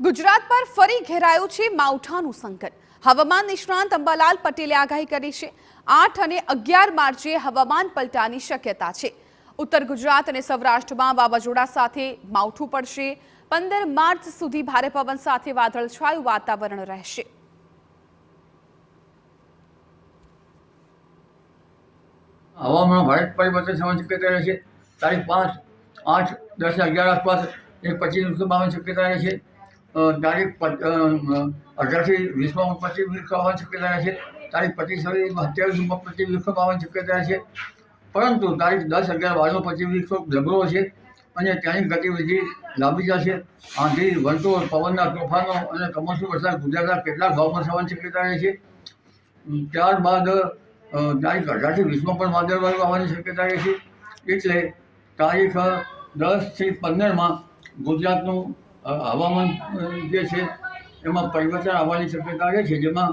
ગુજરાત પર ફરી ઘેરાયું છે માવઠાનું સંકટ। હવામાન નિષ્ણાંત અંબાલાલ પટેલે આગાહી કરી છે। 8 અને 11 માર્ચે હવામાન પલટાની શક્યતા છે। ઉત્તર ગુજરાત અને સૌરાષ્ટ્રમાં વાવાઝોડા સાથે માવઠું પડશે। 15 માર્ચ સુધી ભારે પવન સાથે વાદળછાયું વાતાવરણ રહેશે। હવામાન ભારે પરિવર્તન થવાની શક્યતા રહેશે। તારીખ 5, 8, 10 અને 11 આસપાસ 25 શક્યતા રહેશે। તારીખ 18 થી 20 25 આવવાની શક્યતા રહેશે। તારીખ 25 27 25 આવવાની શક્યતા રહેશે। પરંતુ તારીખ 10, 11, 12 25 જબરો છે અને તેની ગતિવિધિ લાંબી જશે। આંધી, વંટોળ, પવનના તોફાનો અને કમોસમી વરસાદ ગુજરાતના કેટલાક ભાગમાં થવાની શક્યતા રહેશે। ત્યારબાદ તારીખ 18 થી 20 પણ વાદળવાયું આવવાની શક્યતા રહેશે। એટલે તારીખ 10 થી 15 ગુજરાતનું હવામાન જે છે એમાં પરિવર્તન આવવાની શક્યતા રહે છે, જેમાં